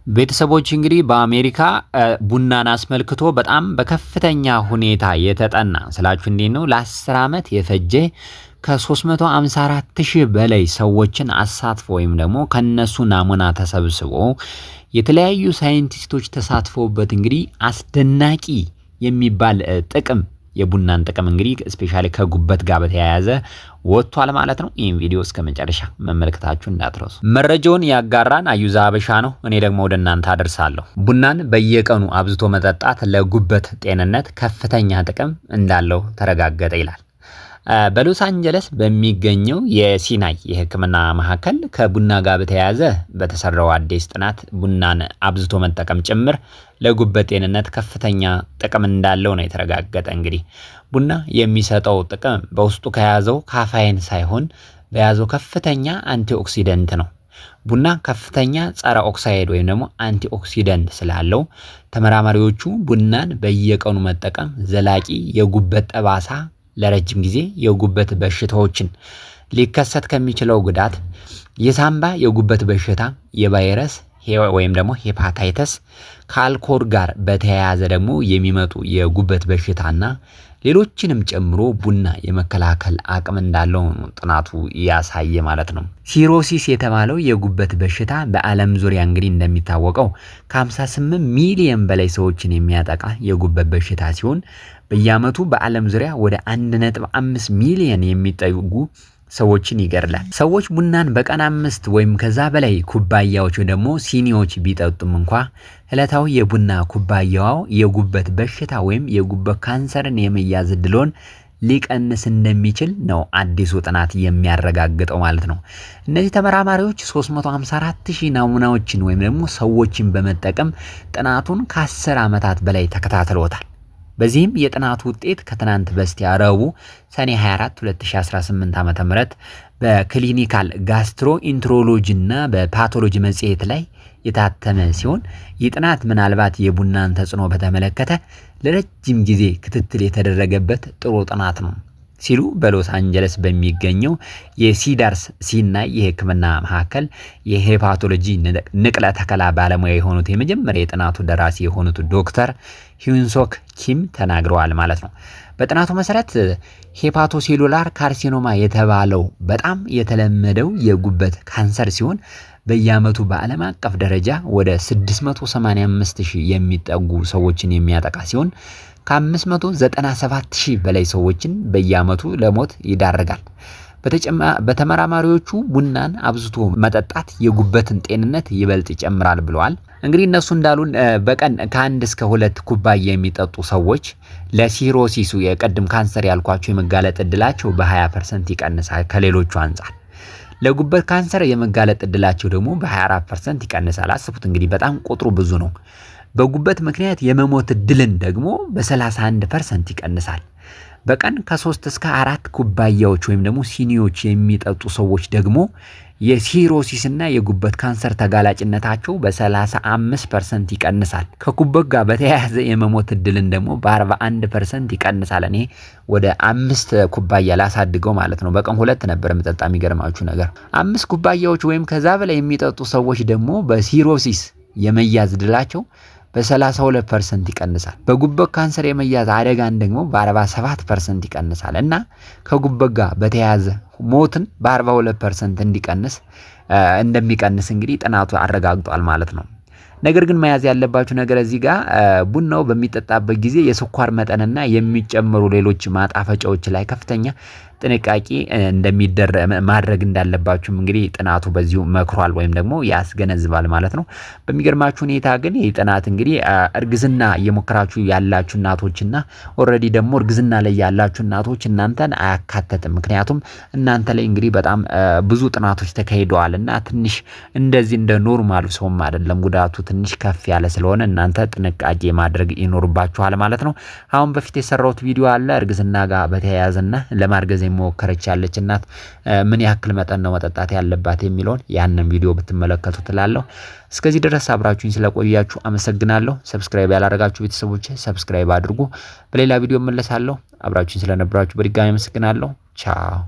ቤተሰቦች እንግዲህ በአሜሪካ ቡናን አስመልክቶ በጣም በከፍተኛ ሁኔታ የተጠና ስላችሁ እንዴት ነው ለ10 ዓመት የፈጀ ከ354,000 በላይ ሰዎችን አሳትፎ ወይም ደግሞ ከነሱ ናሙና ተሰብስቦ የተለያዩ ሳይንቲስቶች ተሳትፎበት እንግዲህ አስደናቂ የሚባል ጥቅም የቡናን ጥቅም እንግዲህ ስፔሻሊ ከጉበት ጋር በተያያዘ ወጥቷል ማለት ነው። ይሄን ቪዲዮ እስከመጨረሻ መመልከታችሁ እንዳትረሱ። መረጃውን ያጋራን አዩዛ አበሻ ነው። እኔ ደግሞ ወደ እናንተ አደርሳለሁ። ቡናን በየቀኑ አብዝቶ መጠጣት ለጉበት ጤንነት ከፍተኛ ጥቅም እንዳለው ተረጋገጠ ይላል። በሎስ አንጀለስ በሚገኘው የሲናይ የሕክምና ማዕከል ከቡና ጋር በተያያዘ በተሰራው አዲስ ጥናት ቡናን አብዝቶ መጠቀም ጭምር ለጉበት ጤንነት ከፍተኛ ጥቅም እንዳለው ነው የተረጋገጠ። እንግዲህ ቡና የሚሰጠው ጥቅም በውስጡ ከያዘው ካፋይን ሳይሆን በያዘው ከፍተኛ አንቲኦክሲደንት ነው። ቡና ከፍተኛ ጸረ ኦክሳይድ ወይም ደግሞ አንቲኦክሲደንት ስላለው ተመራማሪዎቹ ቡናን በየቀኑ መጠቀም ዘላቂ የጉበት ጠባሳ ለረጅም ጊዜ የጉበት በሽታዎችን ሊከሰት ከሚችለው ጉዳት የሳምባ የጉበት በሽታ የቫይረስ ወይም ደግሞ ሄፓታይተስ ከአልኮል ጋር በተያያዘ ደግሞ የሚመጡ የጉበት በሽታና ሌሎችንም ጨምሮ ቡና የመከላከል አቅም እንዳለው ጥናቱ ያሳየ ማለት ነው። ሲሮሲስ የተባለው የጉበት በሽታ በዓለም ዙሪያ እንግዲህ እንደሚታወቀው ከ58 ሚሊዮን በላይ ሰዎችን የሚያጠቃ የጉበት በሽታ ሲሆን በየዓመቱ በዓለም ዙሪያ ወደ 1.5 ሚሊዮን የሚጠጉ ሰዎችን ይገድላል። ሰዎች ቡናን በቀን 5 ወይም ከዛ በላይ ኩባያዎች ደግሞ ሲኒዎች ቢጠጡም እንኳ ዕለታዊ የቡና ኩባያው የጉበት በሽታ ወይም የጉበት ካንሰርን የመያዝ እድሎን ሊቀንስ እንደሚችል ነው አዲሱ ጥናት የሚያረጋግጠው ማለት ነው። እነዚህ ተመራማሪዎች 354,000 ናሙናዎችን ወይም ደግሞ ሰዎችን በመጠቀም ጥናቱን ከ10 ዓመታት በላይ ተከታትለውታል። በዚህም የጥናቱ ውጤት ከትናንት በስቲያ ረቡዕ ሰኔ 24 2018 ዓ.ም በክሊኒካል ጋስትሮኢንትሮሎጂ እና በፓቶሎጂ መጽሔት ላይ የታተመ ሲሆን ይህ ጥናት ምናልባት የቡናን ተጽዕኖ በተመለከተ ለረጅም ጊዜ ክትትል የተደረገበት ጥሩ ጥናት ነው ሲሉ በሎስ አንጀለስ በሚገኘው የሲዳርስ ሲናይ የሕክምና ማዕከል የሄፓቶሎጂ ንቅለ ተከላ ባለሙያ የሆኑት የመጀመሪያ የጥናቱ ደራሲ የሆኑት ዶክተር ሂዩንሶክ ኪም ተናግረዋል ማለት ነው። በጥናቱ መሰረት ሄፓቶሴሉላር ካርሲኖማ የተባለው በጣም የተለመደው የጉበት ካንሰር ሲሆን በየዓመቱ በዓለም አቀፍ ደረጃ ወደ 685,000 የሚጠጉ ሰዎችን የሚያጠቃ ሲሆን ከ597,000 በላይ ሰዎችን በየዓመቱ ለሞት ይዳርጋል። በተመራማሪዎቹ ቡናን አብዝቶ መጠጣት የጉበትን ጤንነት ይበልጥ ይጨምራል ብለዋል። እንግዲህ እነሱ እንዳሉን በቀን ከ1 እስከ 2 ኩባያ የሚጠጡ ሰዎች ለሲሮሲሱ የቀድም ካንሰር ያልኳቸው የመጋለጥ እድላቸው በ20% ይቀንሳል ከሌሎቹ አንጻር። ለጉበት ካንሰር የመጋለጥ እድላቸው ደግሞ በ24% ይቀንሳል። አስቡት እንግዲህ በጣም ቁጥሩ ብዙ ነው። በጉበት ምክንያት የመሞት እድልን ደግሞ በ31% ይቀንሳል። በቀን ከ3 እስከ 4 ኩባያዎች ወይም ደግሞ ሲኒዎች የሚጠጡ ሰዎች ደግሞ የሲሮሲስ እና የጉበት ካንሰር ተጋላጭነታቸው በ35% ይቀንሳል። ከጉበት ጋር በተያያዘ የመሞት እድልን ደግሞ በ41% ይቀንሳል። እኔ ወደ 5 ኩባያ ላሳድገው ማለት ነው። በቀን 2 ነበር የምጠጣ። የሚገርማችሁ ነገር 5 ኩባያዎች ወይም ከዛ በላይ የሚጠጡ ሰዎች ደግሞ በሲሮሲስ የመያዝ እድላቸው በ32% ይቀንሳል። በጉበት ካንሰር የመያዝ አደጋን ደግሞ በ47% ይቀንሳል እና ከጉበት ጋር በተያያዘ ሞትን በ42% እንደሚቀንስ እንግዲህ ጥናቱ አረጋግጧል ማለት ነው። ነገር ግን መያዝ ያለባችሁ ነገር እዚህ ጋር ቡናው በሚጠጣበት ጊዜ የስኳር መጠንና የሚጨመሩ ሌሎች ማጣፈጫዎች ላይ ከፍተኛ ጥንቃቄ ማድረግ እንዳለባችሁም እንግዲህ ጥናቱ በዚሁ መክሯል ወይም ደግሞ ያስገነዝባል ማለት ነው። በሚገርማችሁ ሁኔታ ግን ይህ ጥናት እንግዲህ እርግዝና እየሞከራችሁ ያላችሁ እናቶችና ኦልሬዲ ደግሞ እርግዝና ላይ ያላችሁ እናቶች እናንተን አያካተትም። ምክንያቱም እናንተ ላይ እንግዲህ በጣም ብዙ ጥናቶች ተካሂደዋልና ትንሽ እንደዚህ እንደ ኖርማሉ ሰውም አይደለም፣ ጉዳቱ ትንሽ ከፍ ያለ ስለሆነ እናንተ ጥንቃቄ ማድረግ ይኖርባችኋል ማለት ነው። አሁን በፊት የሰራሁት ቪዲዮ አለ እርግዝና ጋር በተያያዘና ለማርገዝ ሞከረች ያለች እናት ምን ያክል መጠን ነው መጠጣት ያለባት የሚለውን ያንን ቪዲዮ ብትመለከቱ ትላለሁ። እስከዚህ ድረስ አብራችሁኝ ስለቆያችሁ አመሰግናለሁ። ሰብስክራይብ ያላደረጋችሁ ቤተሰቦች ሰብስክራይብ አድርጉ። በሌላ ቪዲዮ እመለሳለሁ። አብራችሁኝ ስለነበራችሁ በድጋሚ አመሰግናለሁ። ቻው